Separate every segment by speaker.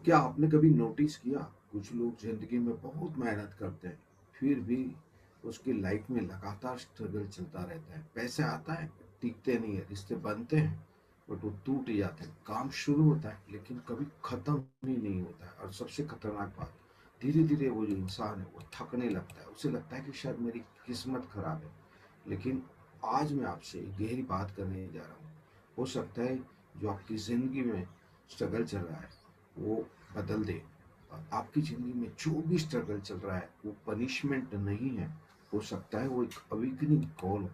Speaker 1: क्या आपने कभी नोटिस किया, कुछ लोग जिंदगी में बहुत मेहनत करते हैं, फिर भी उसकी लाइफ में लगातार स्ट्रगल चलता रहता है। पैसे आता है, टिकते नहीं है, रिश्ते बनते हैं बट वो टूट ही जाते हैं। काम शुरू होता है लेकिन कभी खत्म ही नहीं होता है। और सबसे खतरनाक बात, धीरे धीरे वो जो इंसान है वो थकने लगता है। उसे लगता है कि शायद मेरी किस्मत खराब है। लेकिन आज मैं आपसे एक गहरी बात करने जा रहा हूँ। हो सकता है जो आपकी जिंदगी में स्ट्रगल चल रहा है वो बदल दे। और आपकी जिंदगी में जो भी स्ट्रगल चल रहा है वो पनिशमेंट नहीं है। हो सकता है वो एक अवेकनिंग कॉल हो।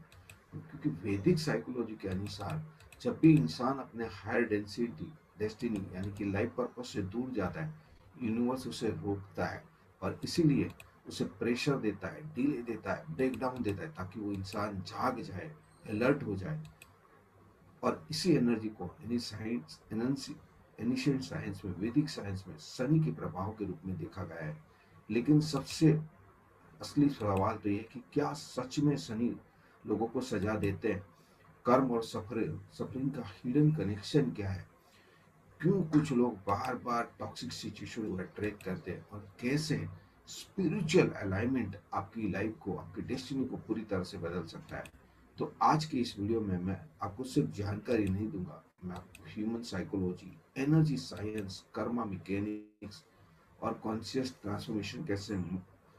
Speaker 1: क्योंकि वैदिक साइकोलॉजी के अनुसार जब भी इंसान अपने हायर डेंसिटी डेस्टिनी यानी कि लाइफ पर्पस से दूर जाता है, यूनिवर्स उसे रोकता है। और इसीलिए उसे प्रेशर देता है, डिले देता है, ब्रेक डाउन देता है, ताकि वो इंसान जाग जाए, अलर्ट हो जाए। और इसी एनर्जी को एनिशियंट साइंस में, वैदिक साइंस में शनि के प्रभाव के रूप में देखा गया है। लेकिन सबसे असली सवाल तो ये है कि क्या सच में शनि लोगों को सजा देते हैं? कर्म और सफरिंग सफरिंग का हिडन कनेक्शन क्या है? क्यों कुछ लोग बार बार टॉक्सिक सिचुएशन को अट्रैक्ट करते हैं, और कैसे स्पिरिचुअल अलाइनमेंट आपकी लाइफ को, आपकी डेस्टिनी को पूरी तरह से बदल सकता है? तो आज की इस वीडियो में मैं आपको सिर्फ जानकारी नहीं दूंगा, मैं आपको human psychology, energy science, Karma mechanics और कॉन्शियस ट्रांसफॉर्मेशन कैसे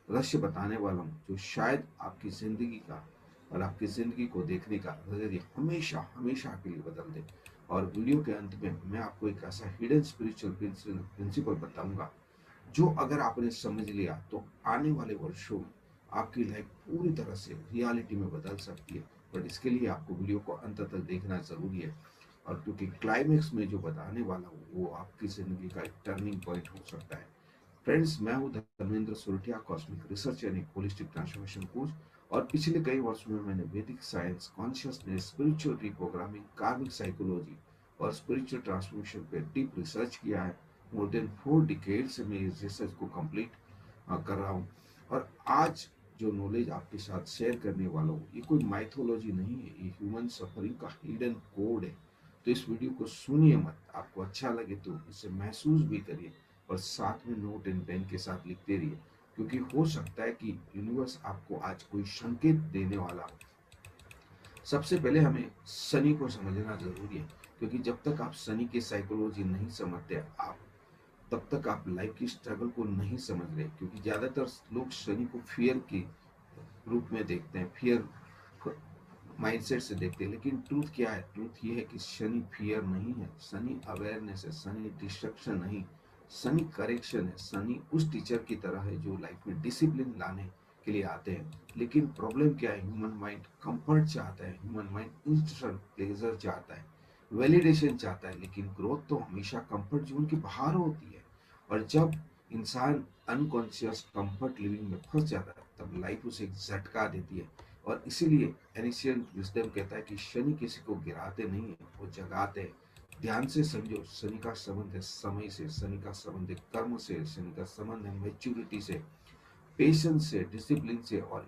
Speaker 1: रहस्य बताने वाला हूँ, जो शायद आपकी जिंदगी का और आपकी जिंदगी को देखने का नजरिया हमेशा हमेशा के लिए बदल दे। और वीडियो के अंत में मैं आपको एक ऐसा हिडन स्पिरिचुअल प्रिंसिपल बताऊंगा जो अगर आपने समझ लिया तो आने वाले वर्षों में आपकी लाइफ पूरी तरह से रियलिटी में बदल सकती है। बट इसके लिए आपको वीडियो को अंत तक देखना जरूरी है। और क्योंकि क्लाइमेक्स में जो बताने वाला हूँ वो आपकी जिंदगी का एक टर्निंग पॉइंट हो सकता है। फ्रेंड्स, मैं हूँ धर्मेंद्र सोरठिया, कॉस्मिक रिसर्च यानी होलिस्टिक ट्रांसफॉर्मेशन कोच। और पिछले कई वर्षों में मैंने वैदिक साइंस, कॉन्शियसनेस, स्पिरिचुअल रिप्रोग्रामिंग, कार्मिक साइकोलॉजी और स्पिरिचुअल ट्रांसफॉर्मेशन पे डीप रिसर्च किया है। मोर देन 4 डिकेड से मैं इस रिसर्च को कंप्लीट कर रहा हूँ। और आज जो नॉलेज आपके साथ शेयर करने वाला हूँ ये कोई माइथोलॉजी नहीं है, ये ह्यूमन सफरिंग का हिडन कोड है। तो इस वीडियो को सुनिए मत, आपको अच्छा लगे तो इसे महसूस भी करिए और साथ में नोट एंड पेन के साथ लिखते रहिए। क्योंकि हो सकता है कि यूनिवर्स आपको आज कोई संकेत देने वाला हो। सबसे पहले हमें शनि को समझना जरूरी है। क्योंकि जब तक आप शनि की साइकोलॉजी नहीं समझते आप, तब तक आप लाइफ की स्ट्रगल को नहीं समझ रहे। क्योंकि ज्यादातर लोग शनि को फियर के रूप में देखते हैं, फियर माइंडसेट से देखते हैं। लेकिन ट्रूथ क्या है? ट्रूथ ये है कि शनि फियर नहीं है, शनि अवेयरनेस है, शनि डिस्ट्रक्शन नहीं, शनि करेक्शन है। शनि उस टीचर की तरह है जो लाइफ में डिसिप्लिन लाने के लिए आते हैं। लेकिन प्रॉब्लम क्या है? ह्यूमन माइंड कंफर्ट चाहता है, ह्यूमन माइंड इंस्टेंट प्लेजर चाहता है, वैलिडेशन चाहता है। लेकिन ग्रोथ तो हमेशा कंफर्ट जोन के बाहर होती है। और जब इंसान अनकॉन्शियस कंफर्ट लिविंग में फंस जाता है तब लाइफ उसे एक झटका देती है। और इसीलिए एनिशियंट विजडम कहता है कि शनि किसी को गिराते नहीं है, वो जगाते हैं। ध्यान से समझो, शनि का संबंध है समय से, शनि का संबंध है कर्म से, शनि का संबंध है मेच्योरिटी से, पेशेंस से, डिसिप्लिन से और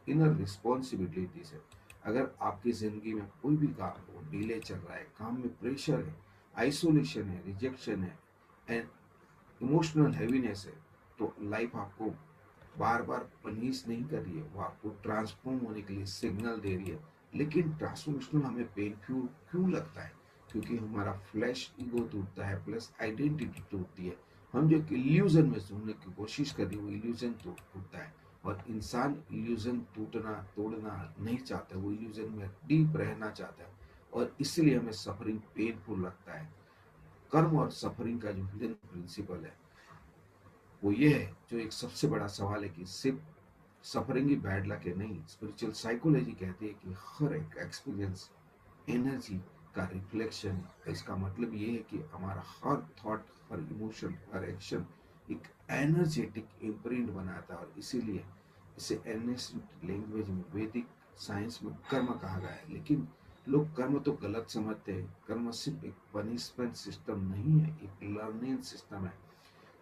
Speaker 1: इनर रिस्पॉन्सिबिलिटी से। अगर आपकी जिंदगी में कोई भी काम वो डिले चल रहा है, काम में प्रेशर है, आइसोलेशन है, रिजेक्शन है एंड इमोशनल हैवीनेस है, तो लाइफ आपको बार बार पनिश नहीं कर रही है, वो आपको ट्रांसफॉर्म होने के लिए सिग्नल दे रही है। लेकिन ट्रांसफॉर्मेशन हमें पेनफुल क्यों लगता है? क्योंकि हमारा फ्लैश ईगो टूटता है, प्लस आइडेंटिटी टूटती है। हम जो इल्यूजन में ढूंढने की कोशिश कर रही है वो इल्यूजन टूटता है। और इंसान इल्यूजन टूटना तोड़ना नहीं चाहता, वो इल्यूजन में डीप रहना चाहता है। और इसलिए हमें सफरिंग पेनफुल लगता है। कर्म और सफरिंग का जो हिडन प्रिंसिपल है वो ये है, जो एक सबसे बड़ा सवाल है कि सिर्फ सफरिंग ही बैड लक है, नहीं। स्पिरिचुअल साइकोलॉजी कहती है कि हर एक एक्सपीरियंस एनर्जी का रिफ्लेक्शन है। इसका मतलब ये है कि हमारा हर थॉट, हर इमोशन, हर एक्शन एक एनर्जेटिक इम्प्रिंट बनाता है। और इसीलिए इसे एनर्जेटिक लैंग्वेज में, वैदिक साइंस में कर्म कहा गया है। लेकिन लोग कर्म तो गलत समझते हैं। कर्म सिर्फ एक पनिशमेंट सिस्टम नहीं है, एक लर्निंग सिस्टम है।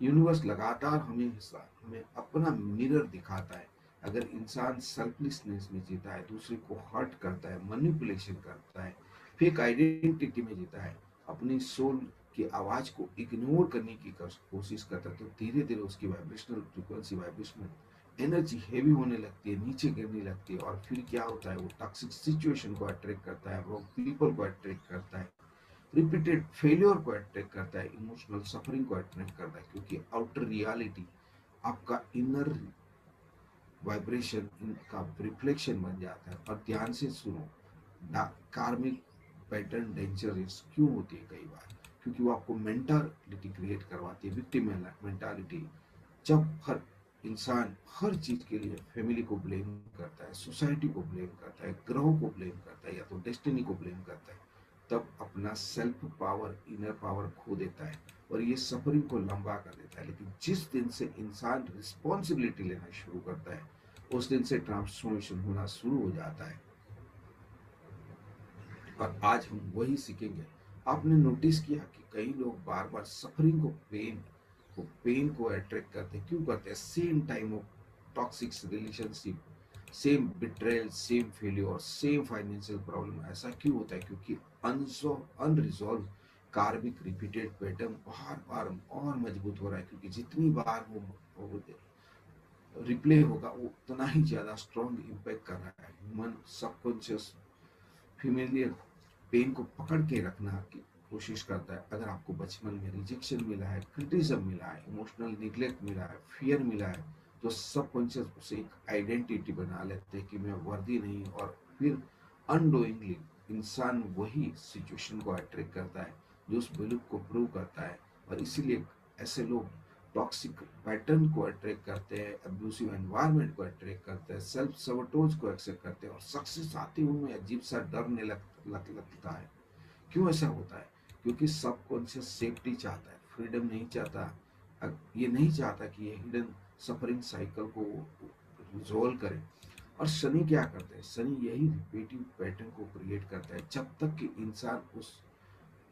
Speaker 1: यूनिवर्स लगातार हमें अपना मिरर दिखाता है। अगर इंसान सेल्फलेसनेस में जीता है, दूसरे को हर्ट करता है, मैनिपुलेशन करता है, फेक आइडेंटिटी में जीता है, अपनी सोल की आवाज को इग्नोर करने की कोशिश करता है, तो धीरे धीरे उसकी vibrational frequency, vibrational energy heavy होने लगती है, नीचे गिरने लगती है, और फिर क्या होता है, वो टॉक्सिक सिचुएशन को अट्रैक्ट करता है, रॉन्ग पीपल को अट्रैक्ट करता है, रिपीटेड फेलियर को अट्रैक्ट करता है, इमोशनल सफरिंग को अट्रैक्ट करता है, क्योंकि आउटर रियलिटी आपका इनर वाइब्रेशन इनका रिफ्लेक्शन बन जाता है। और ध्यान से सुनो, कार्मिक पैटर्न डेंजरस क्यों होती है कई बार, क्योंकि वो आपको मेंटालिटी क्रिएट करवाती है, विक्टिम मेंटालिटी। जब हर इंसान हर चीज के लिए फैमिली को ब्लेम करता है, सोसाइटी को ब्लेम करता है, ग्रहों को ब्लेम करता है, या तो डेस्टिनी को ब्लेम करता है, तब अपना सेल्फ पावर, इनर पावर खो देता है, और ये सफरिंग को लंबा कर देता है। लेकिन जिस दिन से इंसान रिस्पॉन्सिबिलिटी लेना शुरू करता है, उस दिन से ट्रांसफॉर्मेशन होना शुरू हो जाता है। और आज हम वही सीखेंगे। आपने नोटिस किया कि कई लोग बार बार सफरिंग को, पेन को अट्रैक्ट करते हैं, क्यों करते हैं? Same time of toxic relationship, same betrayal, same failure, same financial problem. ऐसा क्यों होता है? क्योंकि अनरिजॉल्व कार्मिक रिपीटेड पैटर्न बार बार और मजबूत हो रहा है, क्योंकि जितनी बार वो रिप्ले होगा, वो उतना ही ज्यादा स्ट्रॉन्ग इम्पैक्ट कर रहा है। ह्यूमन सबकॉन्शियस फीमेलियर पेन को पकड़ के रखना की कोशिश करता है। अगर आपको बचपन में रिजेक्शन मिला है, क्रिटिसिज्म मिला है, इमोशनल निग्लेक्ट मिला है, फियर मिला है, तो सबकॉन्शियस उसे एक आइडेंटिटी बना लेते हैं कि मैं वर्दी नहीं, और फिर अनडोइंगली इंसान वही सिचुएशन को अट्रैक्ट करता है जो उस बिलीफ को प्रूव करता है। और इसीलिए ऐसे लोग टॉक्सिक पैटर्न को अट्रैक्ट करते हैं, अब्यूसिव एनवायरनमेंट को अट्रैक्ट करते हैं, सेल्फ सबोटोज को एक्सेप्ट करते हैं, और सक्सेस आती है उनमें अजीब सा डरने लगता है। क्यों ऐसा होता है? क्योंकि सबकॉन्शियस सेफ्टी चाहता है, फ्रीडम नहीं चाहता। ये नहीं चाहता कि ये हिडन सफरिंग साइकिल को रिजोल्व करे। और शनि क्या करते हैं? शनि यही रिपीटिव पैटर्न को क्रिएट करता है। जब तक कि इंसान उस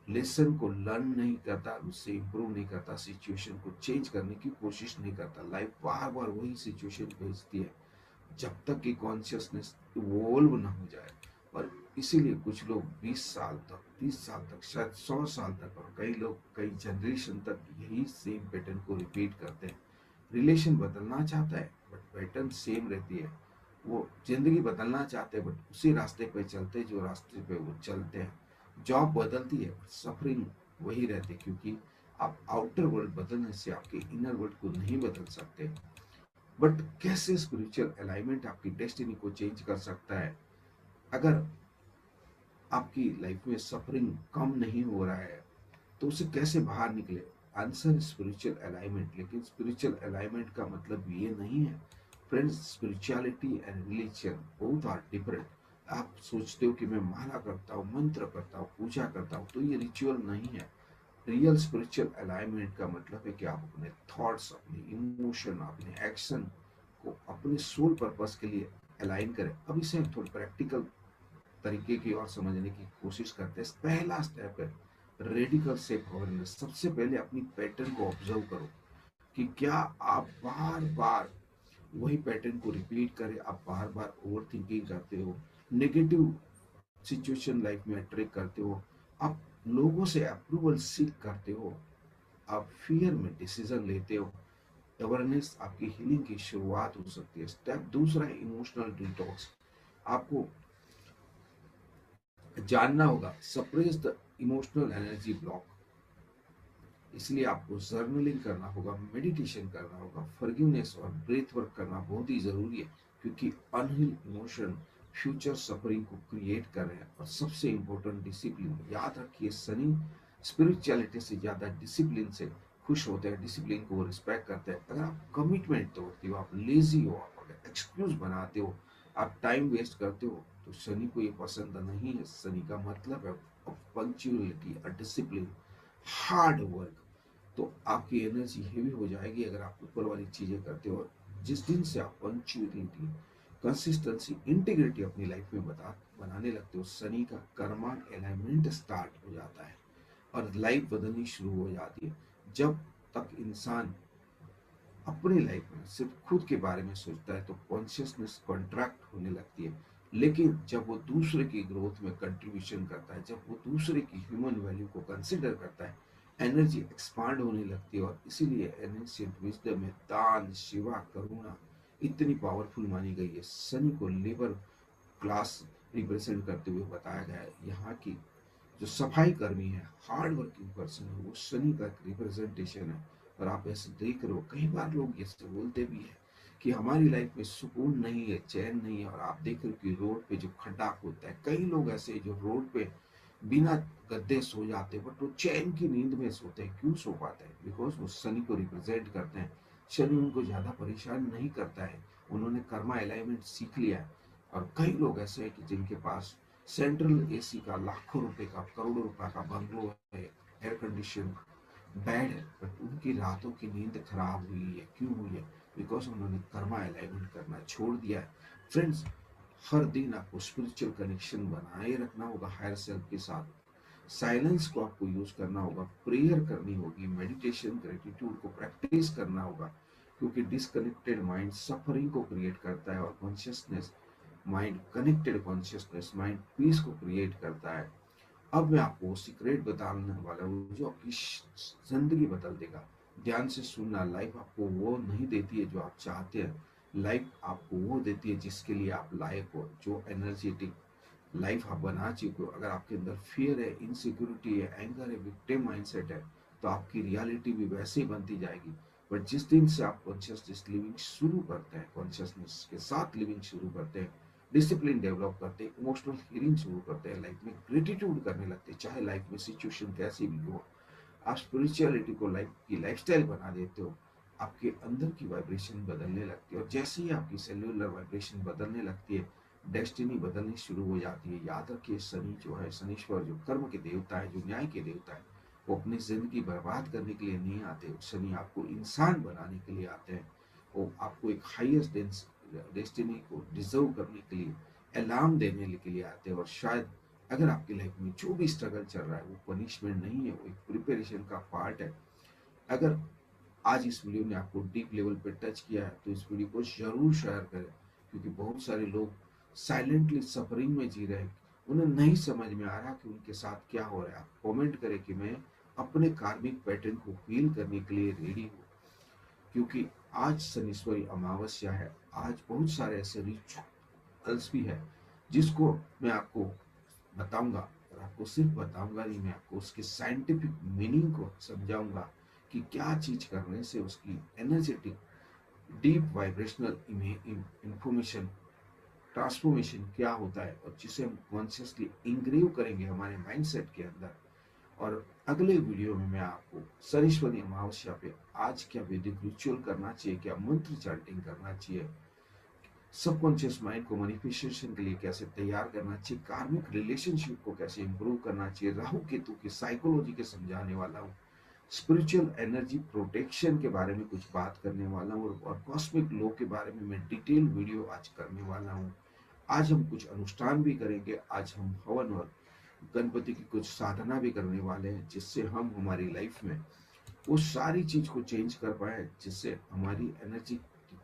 Speaker 1: लेसन को लर्न नहीं करता, उससे इम्प्रूव नहीं करता, सिचुएशन को चेंज करने की कोशिश नहीं करता, लाइफ बार बार वही सिचुएशन भेजती है, जब तक कि कॉन्शियसनेस इवॉल्व ना हो जाए। और इसीलिए कुछ लोग 20 साल तक, 30 साल तक, शायद 100 साल तक, और कई लोग कई जनरेशन तक यही सेम पैटर्न को रिपीट करते हैं। रिलेशन बदलना चाहता है बट पैटर्न सेम रहती है। वो जिंदगी बदलना चाहते हैं बट उसी रास्ते पे चलते जो रास्ते पे वो चलते हैं। जॉब बदलती है, सफरिंग वही रहती है, क्योंकि आप आउटर वर्ल्ड बदलने से आपके इनर वर्ल्ड को नहीं बदल सकते। बट कैसे स्पिरिचुअल अलाइनमेंट आपकी डेस्टिनी को चेंज कर सकता है? अगर आपकी लाइफ में सफरिंग कम नहीं हो रहा है, तो उसे कैसे बाहर निकले? Answer spiritual alignment. लेकिन स्पिरिचुअल अलाइनमेंट का मतलब ये नहीं है friends, spirituality and religion both are different. आप सोचते हो कि मैं माला करता हूँ, मंत्र करता हूँ, पूजा करता हूँ, तो ये रिचुअल नहीं है। रियल स्पिरिचुअल अलाइनमेंट का मतलब है कि आप अपने थॉट्स, अपने इमोशन, अपने एक्शन को अपने सोल पर्पस के लिए अलाइन करें। अब इसे थोड़ी प्रैक्टिकल तरीके की और समझने की कोशिश करते हैं। पहला स्टेप है रेडिकल सेल्फ अवेयरनेस। सबसे पहले अपनी पैटर्न को ऑब्जर्व करो कि क्या आप बार बार वही पैटर्न को रिपीट करें, आप बार बार ओवर थिंकिंग करते हो, नेगेटिव सिचुएशन लाइफ में अट्रैक्ट करते हो, आप लोगों से अप्रूवल सीख करते हो, आप फियर में डिसीजन लेते हो। अवेयरनेस आपकी हीलिंग की शुरुआत हो सकती है। स्टेप दूसरा है इमोशनल डिटॉक्स। आपको जानना होगा suppress the emotional energy block. इसलिए आपको जर्नलिंग करना होगा, मेडिटेशन करना होगा, फॉरगिवनेस और ब्रेथ वर्क करना बहुत ही जरूरी है, क्योंकि अनहील इमोशन फ्यूचर सफरिंग को क्रिएट कर रहे हैं। और सबसे इंपॉर्टेंट डिसिप्लिन। याद रखिए, सनी स्पिरिचुअलिटी से ज्यादा डिसिप्लिन से खुश होते हैं, डिसिप्लिन को रिस्पेक्ट करते हैं। अगर आप कमिटमेंट तोड़ते हो, आप लेजी हो, आप अगर एक्सक्यूज बनाते हो, आप टाइम वेस्ट करते हो, तो शनि को ये पसंद नहीं है। शनि का मतलब है पंक्चुअलिटी, डिसिप्लिन, हार्ड वर्क। तो आपकी एनर्जी हेवी हो जाएगी अगर आप ऊपर वाली चीजें करते हो। जिस दिन से आप पंक्चुअलिटी, कंसिस्टेंसी, इंटीग्रिटी अपनी लाइफ में बनाने लगते हो, शनि का कर्मा अलाइनमेंट स्टार्ट हो जाता है और लाइफ बदलनी शुरू हो जाती है। जब तक इंसान अपनी लाइफ में सिर्फ खुद के बारे में सोचता है, तो कॉन्शियसनेस कॉन्ट्रैक्ट होने लगती है। लेकिन जब वो दूसरे की ग्रोथ में कंट्रीब्यूशन करता है, जब वो दूसरे की ह्यूमन वैल्यू को कंसिडर करता है, एनर्जी एक्सपांड होने लगती है। और इसीलिए एंशिएंट विजडम में दान, सेवा, करुणा इतनी पावरफुल मानी गई है। शनि को लेबर क्लास रिप्रेजेंट करते हुए बताया गया है। यहाँ की जो सफाई कर्मी है, हार्ड वर्किंग पर्सन है, वो शनि का रिप्रेजेंटेशन है। और आप ऐसे देख रहे हो, कई बार लोग ऐसे बोलते भी है कि हमारी लाइफ में सुकून नहीं है, चैन नहीं है। और आप देख रहे हो कि रोड पे जो खड्डा होता है, कई लोग ऐसे जो रोड पे बिना गद्दे सो जाते, बट वो चैन की नींद में सोते हैं। क्यों सो पाते हैं? बिकॉज वो शनि को रिप्रेजेंट करते हैं। शनि उनको ज्यादा परेशान नहीं करता है, उन्होंने कर्मा अलाइनमेंट सीख लिया है। और कई लोग ऐसे हैं कि जिनके पास सेंट्रल एसी का, लाखों रुपए का, करोड़ों रुपए का बंगलो है, एयर कंडीशन बेड है, बट उनकी रातों की नींद खराब हुई है। क्यों हुई है? बिकॉज उन्होंने कर्मा अलाइनमेंट करना छोड़ दिया है। फ्रेंड्स, हर दिन आपको स्पिरिचुअल कनेक्शन बनाए रखना होगा हायर सेल्फ के साथ। साइलेंस को आपको यूज करना होगा, प्रेयर करनी होगी, मेडिटेशन, ग्रेटिट्यूड को प्रैक्टिस करना होगा। क्योंकि डिसकनेक्टेड माइंड सफरिंग को क्रिएट करता है, और consciousness mind, connected consciousness mind peace को क्रिएट करता है। अब मैं आपको सीक्रेट बताने वाला हूँ जो आपकी जिंदगी बदल देगा। ध्यान से सुनना। लाइफ आपको वो नहीं देती है जो आप चाहते हैं, लाइफ आपको वो देती है जिसके लिए आप लायक हो। जो एनर्जेटिक लाइफ आप बना चुके हो, अगर आपके अंदर फियर है, इनसिक्योरिटी है, एंगर है, विक्टिम माइंडसेट है, तो आपकी रियलिटी भी वैसे ही बनती जाएगी। बट जिस दिन से आप कॉन्शियसनेस लिविंग शुरू करते हैं, कॉन्शियसनेस के साथ लिविंग शुरू करते हैं, डिसिप्लिन डेवलप करते हैं, इमोशनल हीलिंग शुरू करते हैं, लाइफ में ग्रेटिट्यूड करने लगते हैं, चाहे लाइफ में सिचुएशन कैसी भी हो, आप स्पिरिचुअलिटी को लाइफ की लाइफस्टाइल बना देते हो, आपके अंदर की वाइब्रेशन बदलने लगती है। और जैसे ही आपकी सेल्यूलर वाइब्रेशन बदलने लगती है, डेस्टिनी बदलनी शुरू हो जाती है। याद रखिए, शनि जो है, शनीश्वर जो कर्म के देवता है, जो न्याय के देवता है, वो अपनी जिंदगी बर्बाद करने के लिए नहीं आते। शनि आपको इंसान बनाने के लिए आते हैं। वो आपको एक हाईएस्ट डेस्टिनी को डिजर्व करने के लिए, अलार्म देने के लिए आते हैं। और शायद अगर आपकी लाइफ में जो भी स्ट्रगल चल रहा है, वो पनिशमेंट नहीं है, वो एक प्रिपरेशन का पार्ट है। अगर आज इस वीडियो ने आपको डीप लेवल पे टच किया है, तो इस वीडियो को जरूर शेयर करें। क्योंकि बहुत सारे लोग साइलेंटली सफरिंग में जी रहे हैं, उन्हें नहीं समझ में आ रहा कि उनके साथ क्या हो रहा है। आप कमेंट करें कि मैं अपने कार्मिक पैटर्न को हील करने के लिए रेडी हूँ। क्योंकि आज शनिश्वरी अमावस्या है। आज बहुत सारे ऐसे रिचुअल्स भी है जिसको मैं आपको बताऊंगा। और आपको सिर्फ बताऊंगा नहीं, मैं आपको उसके साइंटिफिक मीनिंग को समझाऊंगा कि क्या चीज करने से उसकी energetic deep vibrational information transformation क्या होता है, और जिसे हम कॉन्शियसली इंग्रेव करेंगे हमारे माइंडसेट के अंदर। और अगले वीडियो में मैं आपको शनिश्वरी अमावस्या पे आज क्या वैदिक रिचुअल करना चाहिए, क्या मंत्र चैंटिंग करना चाहिए, सबकॉन्शियस माइंड को मैनिफेस्टेशन के लिए कैसे तैयार करना चाहिए, कार्मिक रिलेशनशिप को कैसे इंप्रूव करना चाहिए, राहु केतु की साइकोलॉजी के समझाने वाला हूँ, स्पिरिचुअल एनर्जी प्रोटेक्शन के बारे में कुछ बात करने वाला हूँ, और कॉस्मिक लॉ के बारे में मैं डिटेल वीडियो आज करने वाला हूँ। आज हम कुछ अनुष्ठान भी करेंगे, आज हम हवन और गणपति की कुछ साधना भी करने वाले हैं, जिससे हम हमारी लाइफ में वो सारी चीज को चेंज कर पाए, जिससे हमारी एनर्जी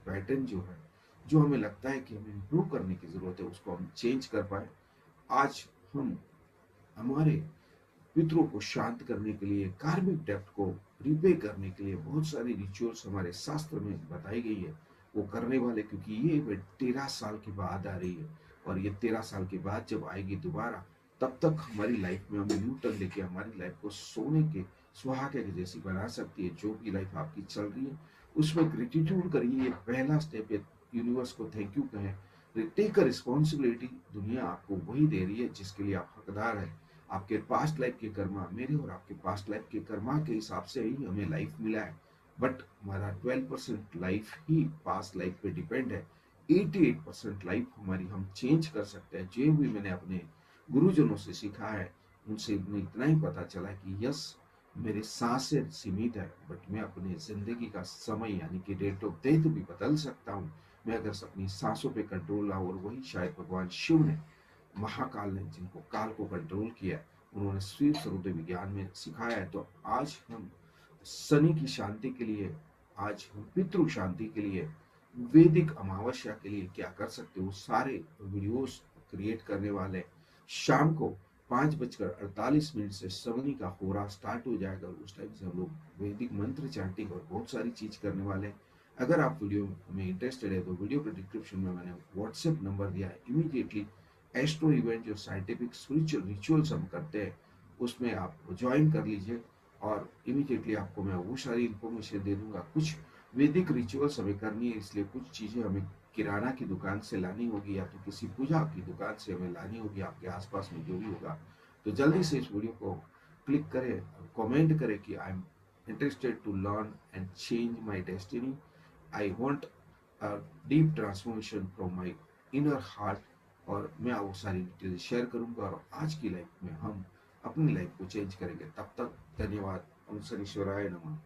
Speaker 1: पैटर्न जो है, जो हमें लगता है कि हमें इम्प्रूव करने की जरूरत है, उसको हम चेंज कर पाए। आज हम हमारे पितरों को शांत करने के लिए, कार्मिक डेप्थ को रिपे करने के लिए बहुत सारी रिचुअल्स हमारे शास्त्र में बताई गई है, वो करने वाले। क्योंकि ये इवेंट 13 साल के बाद आ रही है, और ये 13 साल के बाद जब आएगी दोबारा, तब तक हमारी लाइफ में हमें न्यू टर्न लेके हमारी लाइफ को सोने के सुहागे के जैसी बना सकती है। जो भी लाइफ आपकी चल रही है, उसमें ग्रेटिट्यूड करिए। ये पहला स्टेप है, यूनिवर्स को थैंक यू कहें, टेक अ रिस्पॉन्सिबिलिटी। दुनिया आपको वही दे रही है जिसके लिए आप हकदार है। आपके पास्ट लाइफ के कर्मा, मेरे और आपके पास्ट लाइफ के कर्मा के हिसाब से ही हमें लाइफ मिला है। बट हमारा 12% लाइफ ही पास्ट लाइफ पे डिपेंड है। 88% लाइफ हमारी हम चेंज कर सकते हैं। जो भी मैंने अपने गुरुजनों से सीखा है, उनसे मुझे इतना ही पता चला कि यस, मेरे सांसें सीमित है, बट मैं अपने जिंदगी का समय यानी कि डेट ऑफ डेथ भी बदल सकता हूँ। मैं अगर अपनी सांसों पे कंट्रोल लाऊं, और वही शायद भगवान शिव ने, महाकाल ने, जिनको काल को कंट्रोल किया, उन्होंने स्वीप स्वरूप विज्ञान में सिखाया है। तो आज हम शनि की शांति के लिए, आज हम पितृ शांति के लिए, वैदिक अमावस्या के लिए क्या कर सकते हो, सारे वीडियोस क्रिएट करने वाले हैं। शाम को 5:48 से शनि का होरा स्टार्ट हो जाएगा, उस टाइम से हम लोग वैदिक मंत्र चैंटिंग और बहुत सारी चीज करने वाले हैं। अगर आप वीडियो में इंटरेस्टेड है तो वीडियो के डिस्क्रिप्शन में मैंने व्हाट्सएप नंबर दिया है। इमीडिएटली एस्ट्रो इवेंट जो साइंटिफिक स्पिरिचुअल रिचुअल्स हम करते हैं उसमें आप ज्वाइन कर लीजिए, और इमीडिएटली आपको मैं वो सारी इन्फॉर्मेशन दे दूंगा। कुछ वैदिक रिचुअल्स हमें करनी है, इसलिए कुछ चीजें हमें किराना की दुकान से लानी होगी या तो किसी पूजा की दुकान से हमें लानी होगी, आपके आसपास में जो भी होगा। तो जल्दी से इस वीडियो को क्लिक करें, कमेंट करें कि I am interested to learn and change my destiny, I want a deep transformation from my inner heart. और मैं वो सारी डिटेल शेयर करूंगा और आज की लाइफ में हम अपनी लाइफ को चेंज करेंगे। तब तक धन्यवाद। ओम शनिश्वराय नमः।